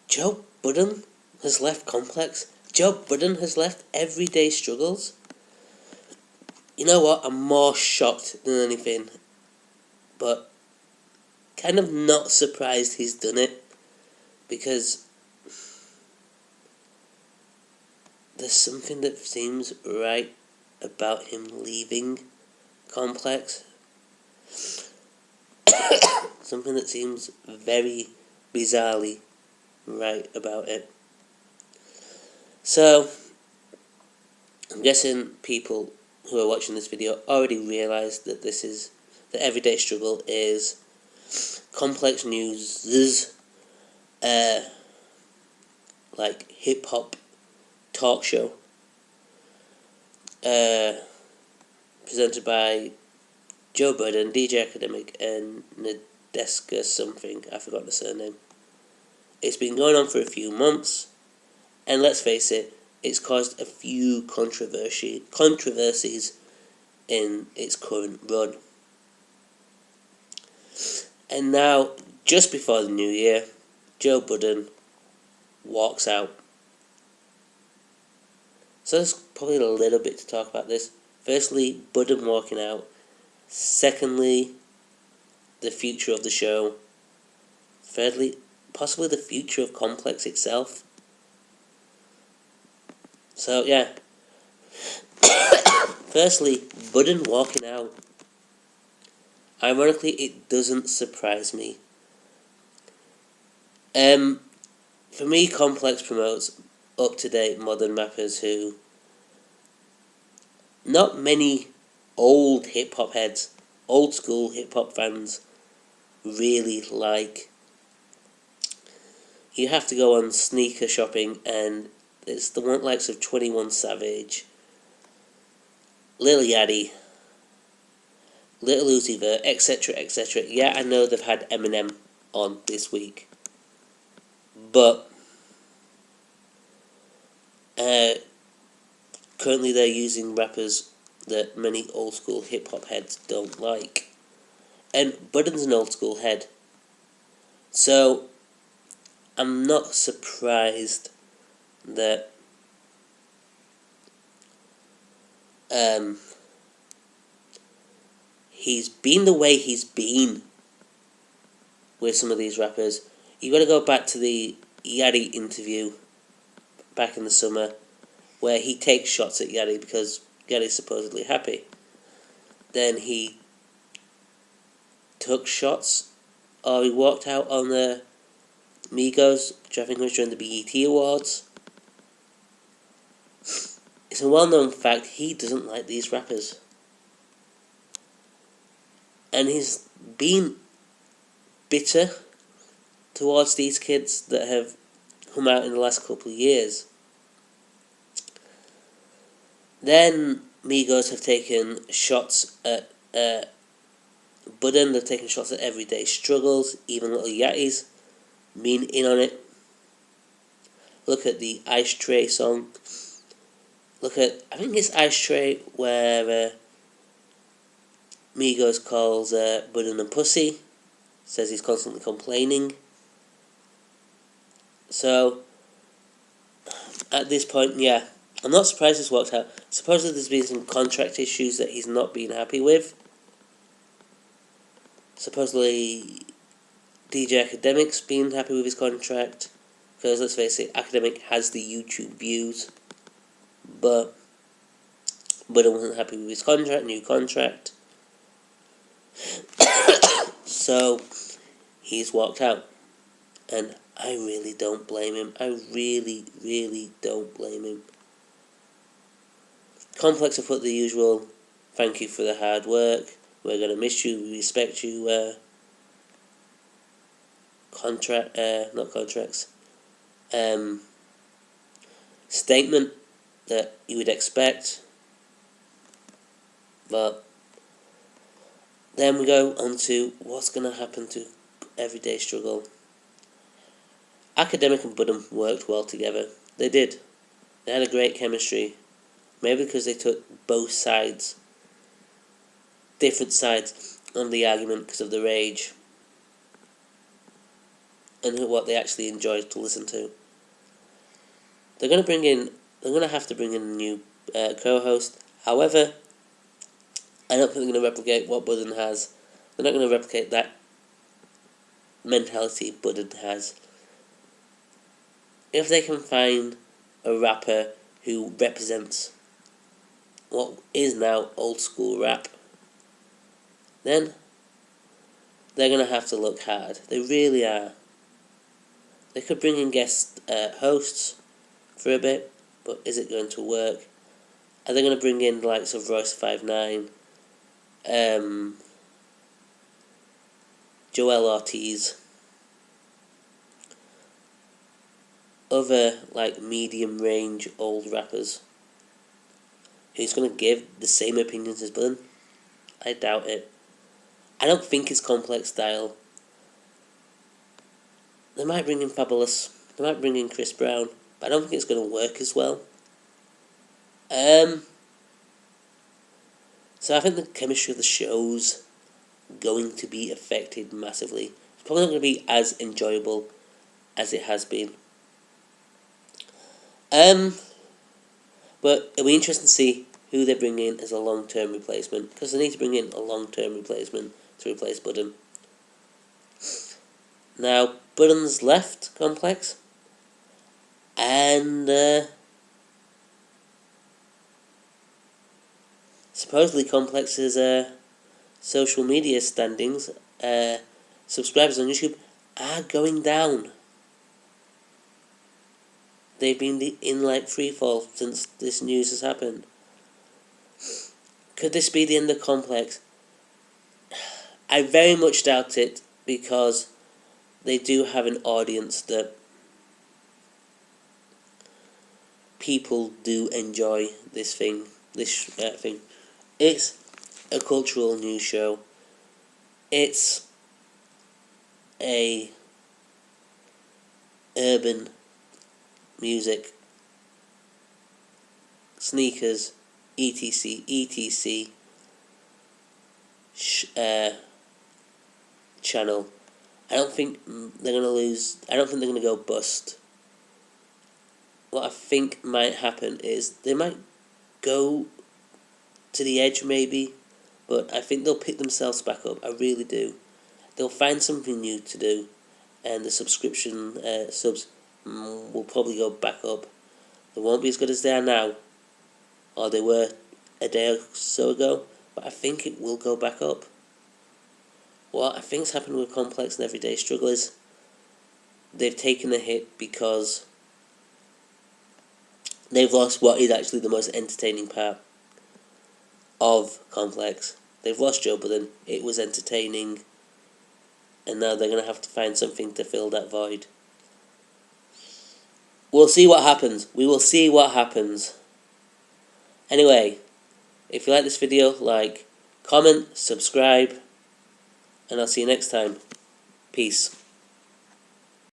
Joe Budden has left Complex. Joe Budden has left Everyday Struggles. You know what? I'm more shocked than anything, but kind of not surprised he's done it, because there's something that seems right about him leaving Complex. Something that seems very bizarrely right about it. So, I'm guessing people who are watching this video already realised that the Everyday Struggle is Complex News' like hip hop talk show, presented by Joe Budden, DJ Academic, and Nadeska something. I forgot the surname. It's been going on for a few months, and let's face it, it's caused a few controversies in its current run. And now, just before the new year, Joe Budden walks out. So there's probably a little bit to talk about this. Firstly, Budden walking out. Secondly, the future of the show. Thirdly, possibly the future of Complex itself. So, yeah. Firstly, Budden walking out. Ironically, it doesn't surprise me. For me, Complex promotes up-to-date modern rappers who not many old hip-hop heads, old-school hip-hop fans really like. You have to go on sneaker shopping, and it's the likes of 21 Savage, Lil Yachty, Little Uzi Vert, etc., etc. Yeah, I know they've had Eminem on this week, but currently they're using rappers that many old school hip hop heads don't like. And Budden's an old school head, so I'm not surprised that he's been the way he's been with some of these rappers. You got to go back to the Yachty interview back in the summer, where he takes shots at Yachty because Yachty's supposedly happy. Then he took shots, or he walked out on the Migos, which I think was during the BET Awards. It's a well-known fact he doesn't like these rappers. And he's been bitter towards these kids that have come out in the last couple of years. Then Migos have taken shots at Budden, they've taken shots at Everyday Struggles, even Little Yachty's been in on it. Look at the Ice Tray song. Look at, I think it's Ice Tray, where Migos calls Budden a pussy, says he's constantly complaining. So, at this point, yeah, I'm not surprised this worked out. Supposedly there's been some contract issues that he's not been happy with. Supposedly DJ Academic's been happy with his contract, because let's face it, Academic has the YouTube views, but Budden wasn't happy with his new contract. So, he's walked out. And I really don't blame him. I really, really don't blame him. Complex have put the usual, thank you for the hard work, we're going to miss you, we respect you, statement that you would expect. But then we go on to what's going to happen to Everyday Struggle. Academic and Budden worked well together. They did. They had a great chemistry. Maybe because they took both sides, different sides, of the argument because of the rage. and what they actually enjoy to listen to. They're going to have to bring in a new co-host. However, I don't think they're going to replicate what Budden has. They're not going to replicate that mentality Budden has. If they can find a rapper who represents what is now old school rap, then they're going to have to look hard. They really are. They could bring in guest hosts for a bit, but is it going to work? Are they going to bring in the likes of Royce 5'9", Joel Ortiz, other like medium range old rappers who's going to give the same opinions as Budden? I doubt it. I don't think it's complex style. They might bring in Fabulous, they might bring in Chris Brown, but I don't think it's going to work as well. So I think the chemistry of the show's going to be affected massively. It's probably not going to be as enjoyable as it has been. But it'll be interesting to see who they bring in as a long-term replacement, because they need to bring in a long-term replacement to replace Budden. Now, Budden's left Complex, and supposedly Complex's social media standings, subscribers on YouTube, are going down. They've been in like freefall since this news has happened. Could this be the end of Complex? I very much doubt it, because they do have an audience that people do enjoy this thing. It's a cultural news show. It's a urban music, sneakers, etc. Channel. I don't think they're going to lose. I don't think they're going to go bust. What I think might happen is they might go to the edge maybe, but I think they'll pick themselves back up. I really do. They'll find something new to do, and the subscription subs will probably go back up. They won't be as good as they are now, or they were a day or so ago, but I think it will go back up. What I think's happened with Complex and Everyday Struggle is they've taken a hit because they've lost what is actually the most entertaining part of Complex. They've lost Joe Budden. It was entertaining, and now they're going to have to find something to fill that void. We'll see what happens. We will see what happens. Anyway, if you like this video, like, comment, subscribe, and I'll see you next time. Peace.